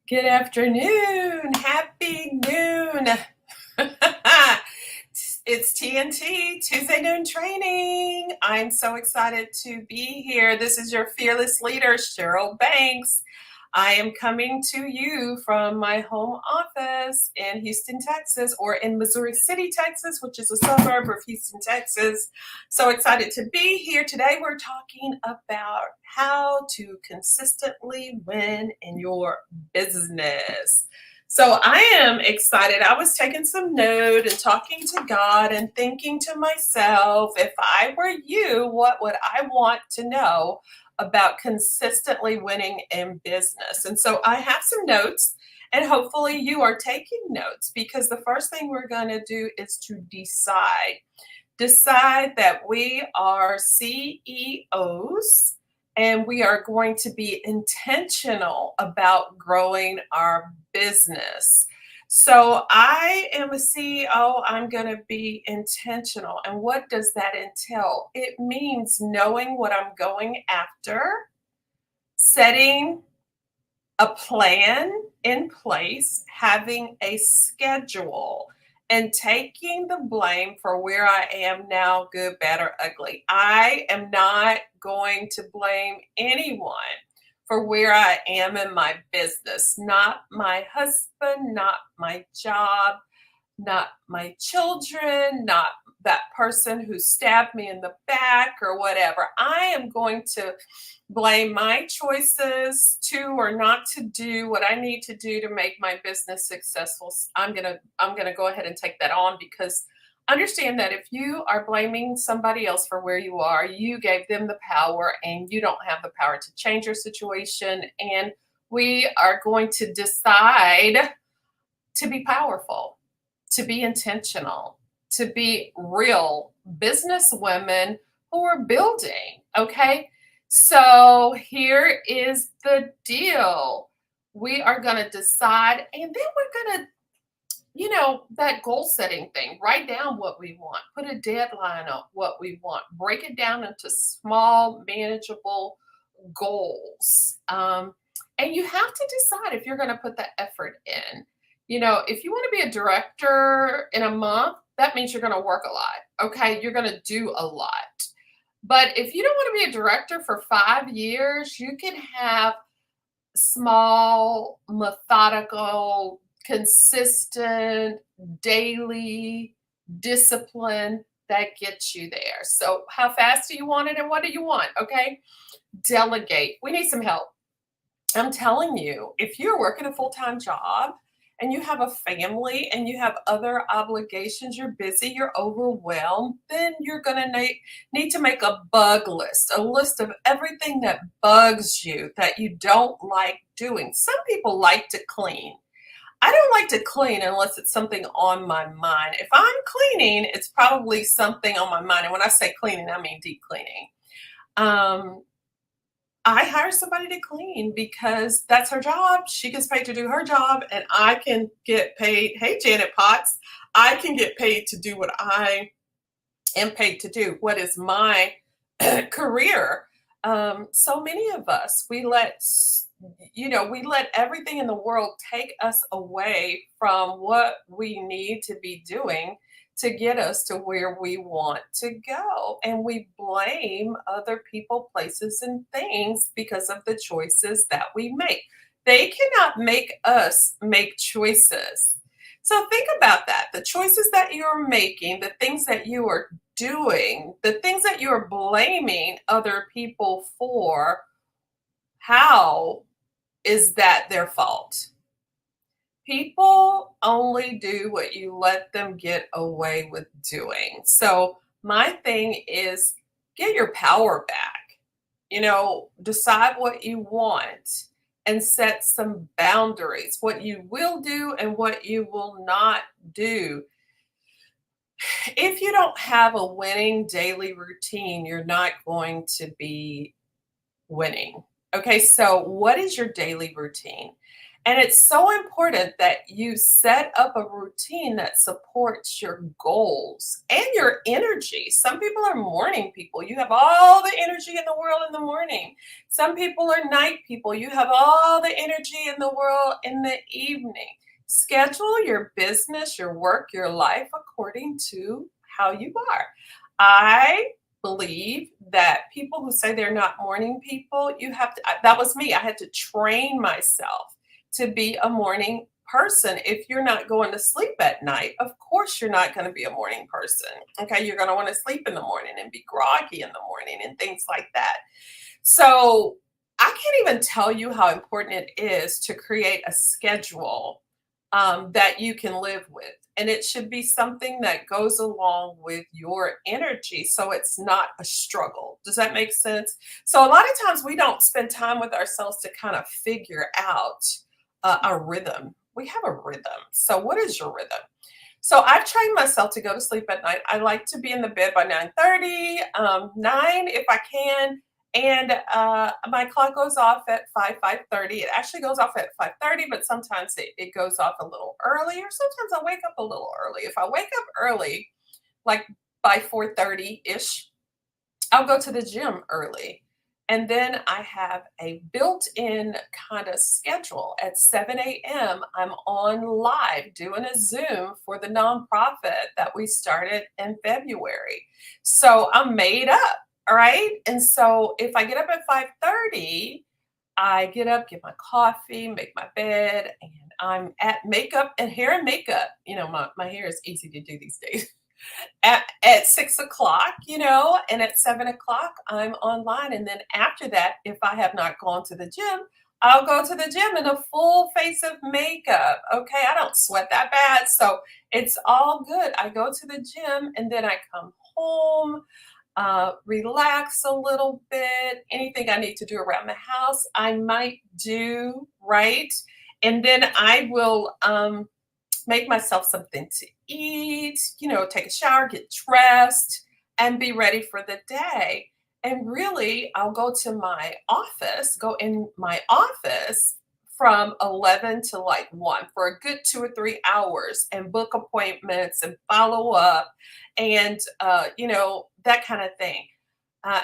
Good afternoon. Happy noon. It's TNT, Tuesday Noon Training. I'm so excited to be here. This is your fearless leader, Cheryl Banks. I am coming to you from my home office in Houston, Texas, or in Missouri City, Texas, which is a suburb of Houston, Texas. So excited to be here. Today, we're talking about how to consistently win in your business. So I am excited. I was taking some note and talking to God and thinking to myself, if I were you, what would I want to know about consistently winning in business? And so I have some notes, and hopefully you are taking notes, because the first thing we're going to do is to decide that we are CEOs and we are going to be intentional about growing our business. So I am a CEO, I'm going to be intentional. And what does that entail? It means knowing what I'm going after, setting a plan in place, having a schedule, and taking the blame for where I am now, good, bad, or ugly. I am not going to blame anyone for where I am in my business, not my husband, not my job, not my children, not that person who stabbed me in the back or whatever. I am going to blame my choices to or not to do what I need to do to make my business successful. I'm going to go ahead and take that on, because understand that if you are blaming somebody else for where you are, you gave them the power and you don't have the power to change your situation. And we are going to decide to be powerful, to be intentional, to be real business women who are building. Okay. So here is the deal. We are going to decide, and then we're going to, that goal setting thing, write down what we want, put a deadline on what we want, break it down into small, manageable goals. And you have to decide if you're going to put the effort in. If you want to be a director in a month, that means you're going to work a lot. Okay. You're going to do a lot. But if you don't want to be a director for 5 years, you can have small, methodical, consistent, daily discipline that gets you there. So, how fast do you want it and what do you want? Okay. Delegate. We need some help. I'm telling you, if you're working a full time job and you have a family and you have other obligations, you're busy, you're overwhelmed, then you're going to need to make a bug list, a list of everything that bugs you that you don't like doing. Some people like to clean. I don't like to clean unless it's something on my mind. If I'm cleaning, it's probably something on my mind. And when I say cleaning, I mean deep cleaning. Um, I hire somebody to clean because that's her job. She gets paid to do her job, and I can get paid. Hey, Janet Potts, I can get paid to do what I am paid to do. What is my career? So many of us, we let everything in the world take us away from what we need to be doing to get us to where we want to go. And we blame other people, places, and things because of the choices that we make. They cannot make us make choices. So think about that. The choices that you're making, the things that you are doing, the things that you're blaming other people for, how is that their fault? People only do what you let them get away with doing. So, my thing is, get your power back. Decide what you want and set some boundaries, what you will do and what you will not do. If you don't have a winning daily routine, you're not going to be winning. Okay, so what is your daily routine? And it's so important that you set up a routine that supports your goals and your energy. Some people are morning people. You have all the energy in the world in the morning. Some people are night people. You have all the energy in the world in the evening. Schedule your business, your work, your life according to how you are. I believe that people who say they're not morning people, you have to, that was me. I had to train myself to be a morning person. If you're not going to sleep at night, of course you're not going to be a morning person. Okay, you're going to want to sleep in the morning and be groggy in the morning and things like that. So I can't even tell you how important it is to create a schedule that you can live with. And it should be something that goes along with your energy so it's not a struggle. Does that make sense? So, a lot of times we don't spend time with ourselves to kind of figure out a rhythm. We have a rhythm. So, what is your rhythm? So I've trained myself to go to sleep at night. I like to be in the bed by 9:30, 9 if I can. And my clock goes off at 5:30. It actually goes off at 5:30, but sometimes it goes off a little early, or sometimes I wake up a little early. If I wake up early, like by 4:30-ish, I'll go to the gym early. And then I have a built-in kind of schedule. At 7 a.m., I'm on live doing a Zoom for the nonprofit that we started in February. So I'm made up, all right? And so if I get up at 5:30, I get up, get my coffee, make my bed, and I'm at makeup and hair and makeup. My hair is easy to do these days at 6 o'clock, and at 7 o'clock, I'm online. And then after that, if I have not gone to the gym, I'll go to the gym in a full face of makeup. Okay. I don't sweat that bad. So it's all good. I go to the gym and then I come home, relax a little bit. Anything I need to do around the house, I might do, right? And then I will make myself something to eat, take a shower, get dressed, and be ready for the day. And really, I'll go in my office from 11 to like 1 for a good 2 or 3 hours and book appointments and follow up and, that kind of thing.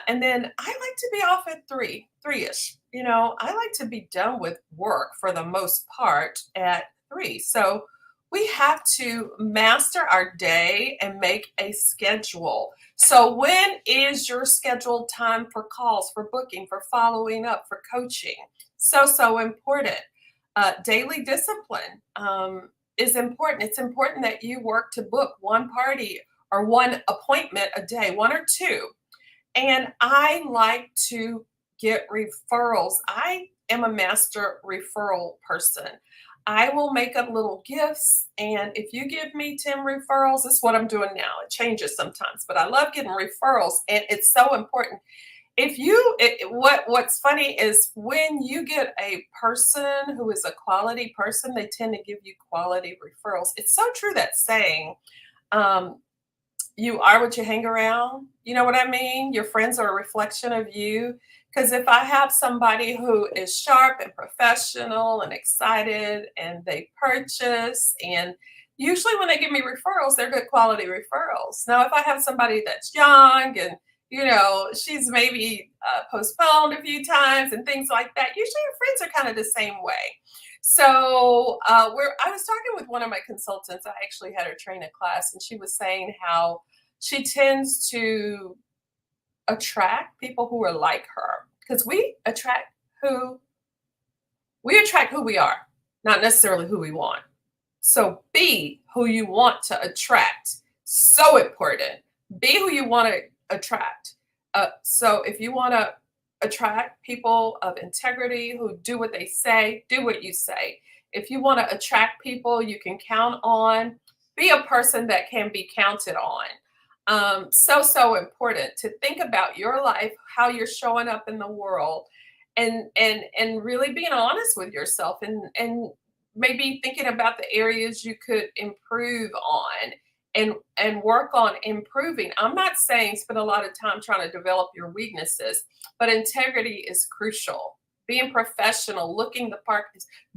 And then I like to be off at 3 ish. I like to be done with work for the most part at 3. So we have to master our day and make a schedule. So, when is your scheduled time for calls, for booking, for following up, for coaching? So important. Daily discipline is important. It's important that you work to book one party or one appointment a day, one or two. And I like to get referrals. I am a master referral person. I will make up little gifts. And if you give me 10 referrals, this is what I'm doing now. It changes sometimes, but I love getting referrals. And it's so important. What's funny is when you get a person who is a quality person, they tend to give you quality referrals. It's so true that saying, um, you are what you hang around. You know what I mean? Your friends are a reflection of you. Because if I have somebody who is sharp and professional and excited and they purchase, and usually when they give me referrals, they're good quality referrals. Now, if I have somebody that's young and she's maybe postponed a few times and things like that. Usually, your friends are kind of the same way. So, where I was talking with one of my consultants, I actually had her train a class, and she was saying how she tends to attract people who are like her because who we attract who we are, not necessarily who we want. So be who you want to attract. So important. Be who you want to attract. So if you want to attract people of integrity who do what they say, do what you say. If you want to attract people you can count on, be a person that can be counted on. So important to think about your life, how you're showing up in the world, and really being honest with yourself, and maybe thinking about the areas you could improve on and work on improving. I'm not saying spend a lot of time trying to develop your weaknesses, but integrity is crucial. being professional, looking the part,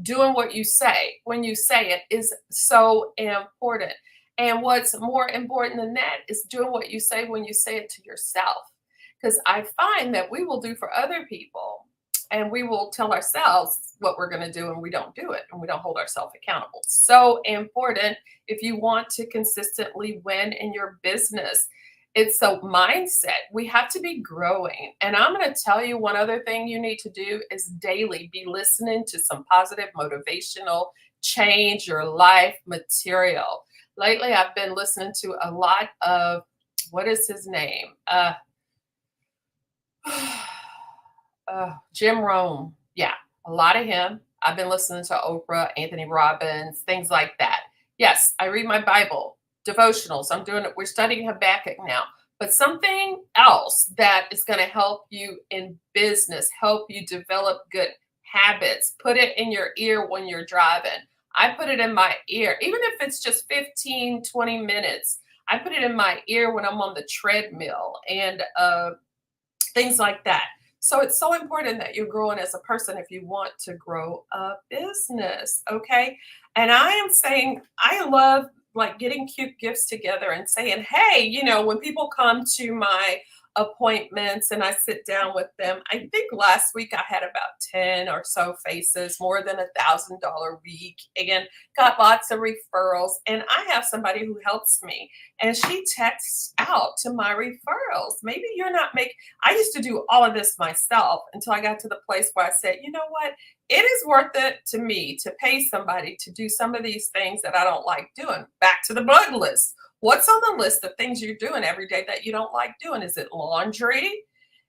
doing what you say when you say it is so important. And what's more important than that is doing what you say when you say it to yourself. Because I find that we will do for other people and we will tell ourselves what we're going to do and we don't do it and we don't hold ourselves accountable. So important if you want to consistently win in your business. It's a mindset. We have to be growing. And I'm going to tell you one other thing you need to do is daily be listening to some positive, motivational, change your life material. Lately, I've been listening to a lot of, what is his name? Jim Rohn. Yeah, a lot of him. I've been listening to Oprah, Anthony Robbins, things like that. Yes, I read my Bible, devotionals. I'm doing it. We're studying Habakkuk now. But something else that is going to help you in business, help you develop good habits, put it in your ear when you're driving. I put it in my ear, even if it's just 15, 20 minutes. I put it in my ear when I'm on the treadmill and things like that. So it's so important that you're growing as a person if you want to grow a business. Okay. And I am saying, I love like getting cute gifts together and saying, hey, when people come to my appointments and I sit down with them, I think last week I had about 10 or so faces, more than $1,000 week. Again, got lots of referrals. And I have somebody who helps me and she texts out to my referrals. Maybe you're not making, I used to do all of this myself until I got to the place where I said, you know what? It is worth it to me to pay somebody to do some of these things that I don't like doing. Back to the bug list. What's on the list of things you're doing every day that you don't like doing? Is it laundry?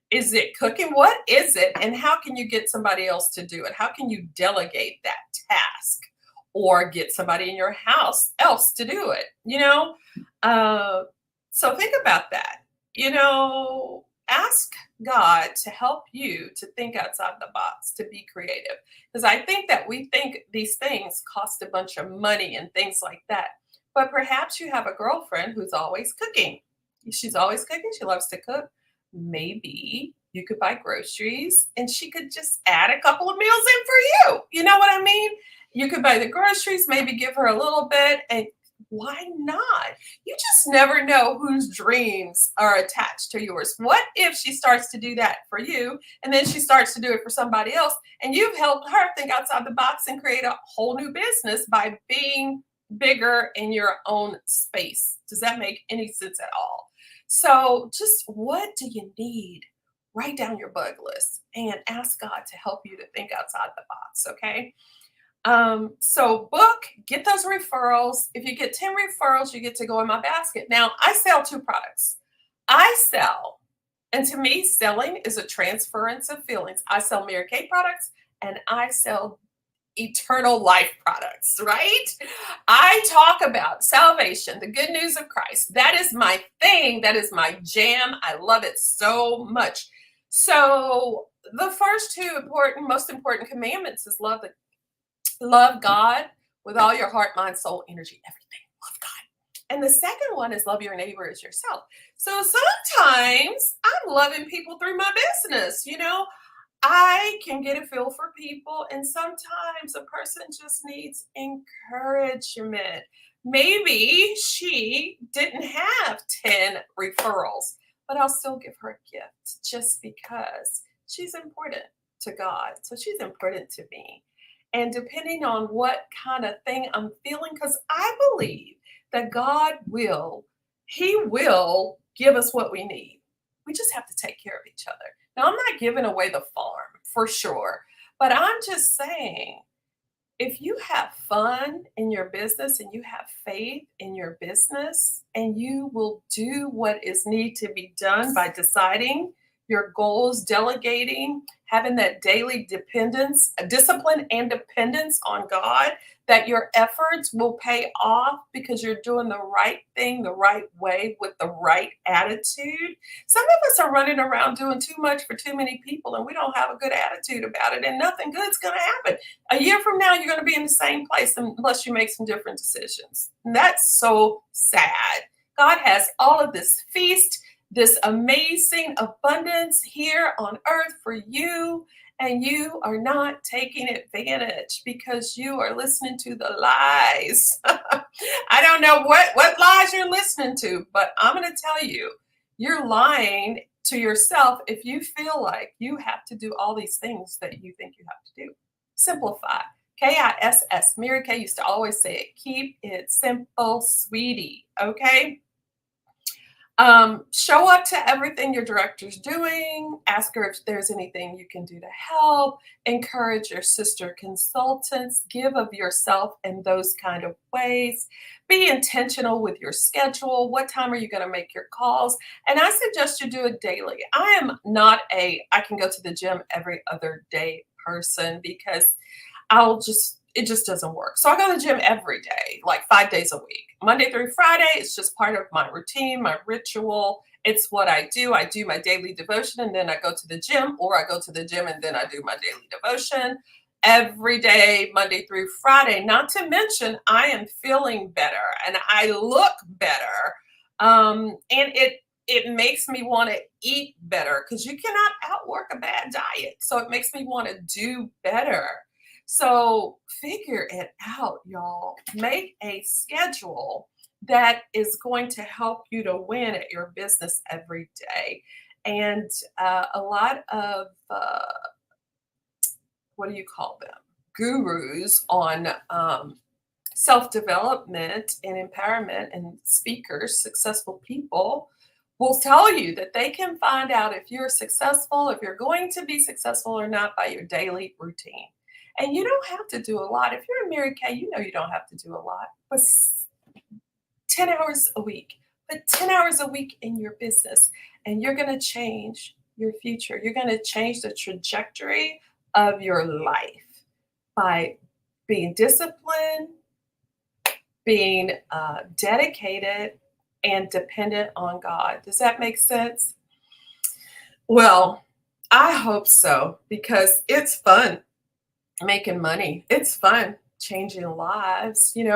Is it cooking? What is it? And how can you get somebody else to do it? How can you delegate that task or get somebody in your house else to do it? So think about that. Ask God to help you to think outside the box, to be creative. Because I think that we think these things cost a bunch of money and things like that. But perhaps you have a girlfriend who's always cooking. She's always cooking. She loves to cook. Maybe you could buy groceries and she could just add a couple of meals in for you. You know what I mean? You could buy the groceries, maybe give her a little bit, and why not? You just never know whose dreams are attached to yours. What if she starts to do that for you and then she starts to do it for somebody else and you've helped her think outside the box and create a whole new business by being bigger in your own space? Does that make any sense at all? So just what do you need? Write down your bug list and ask God to help you to think outside the box, okay? So get those referrals. If you get 10 referrals, you get to go in my basket. Now, I sell 2 products. And to me, selling is a transference of feelings. I sell Mary Kay products and I sell eternal life products, right? I talk about salvation, the good news of Christ. That is my thing. That is my jam. I love it so much. So the first 2 most important commandments is love God with all your heart, mind, soul, energy, everything. Love God. And the second one is love your neighbor as yourself. So sometimes I'm loving people through my business. I can get a feel for people, and sometimes a person just needs encouragement. Maybe she didn't have 10 referrals, but I'll still give her a gift just because she's important to God. So she's important to me. And depending on what kind of thing I'm feeling, because I believe that He will give us what we need. We just have to take care of each other. Now, I'm not giving away the farm for sure, but I'm just saying, if you have fun in your business and you have faith in your business and you will do what is need to be done by deciding your goals, delegating, having that daily discipline and dependence on God, that your efforts will pay off because you're doing the right thing the right way with the right attitude. Some of us are running around doing too much for too many people and we don't have a good attitude about it, and nothing good's going to happen. A year from now, you're going to be in the same place unless you make some different decisions. And that's so sad. God has all of this feast, this amazing abundance here on earth for you. and you are not taking advantage because you are listening to the lies. I don't know what lies you're listening to, but I'm going to tell you, you're lying to yourself if you feel like you have to do all these things that you think you have to do. Simplify. KISS. Mary Kay used to always say it. Keep it simple, sweetie. Okay. Show up to everything your director's doing. Ask her if there's anything you can do to help. Encourage your sister consultants. Give of yourself in those kind of ways. Be intentional with your schedule. What time are you going to make your calls? And I suggest you do it daily. I am not I can go to the gym every other day person because it just doesn't work. So I go to the gym every day, like 5 days a week. Monday through Friday, it's just part of my routine, my ritual. It's what I do. I do my daily devotion and then I go to the gym, or I go to the gym and then I do my daily devotion every day, Monday through Friday. Not to mention, I am feeling better and I look better. And it makes me want to eat better because you cannot outwork a bad diet. So it makes me want to do better. So figure it out, y'all. Make a schedule that is going to help you to win at your business every day. And a lot of, what do you call them? Gurus on self-development and empowerment and speakers, successful people, will tell you that they can find out if you're successful, if you're going to be successful or not by your daily routine. And you don't have to do a lot. If you're a Mary Kay, you know you don't have to do a lot. But 10 hours a week. Put 10 hours a week in your business, and you're going to change your future. You're going to change the trajectory of your life by being disciplined, being dedicated, and dependent on God. Does that make sense? Well, I hope so, because it's fun making money. It's fun changing lives, and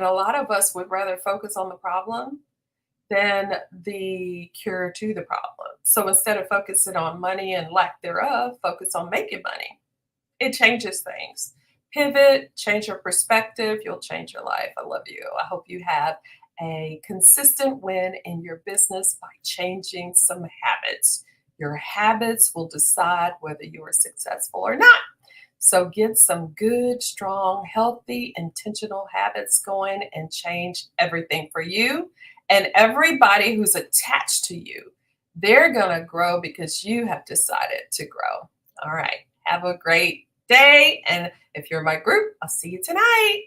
a lot of us would rather focus on the problem than the cure to the problem. So instead of focusing on money and lack thereof, focus on making money. It changes things. Pivot, change your perspective, you'll change your life. I love you. I hope you have a consistent win in your business by changing some habits. Your habits will decide whether you are successful or not. So get some good, strong, healthy, intentional habits going and change everything for you and everybody who's attached to you. They're going to grow because you have decided to grow. All right. Have a great day. And if you're in my group, I'll see you tonight.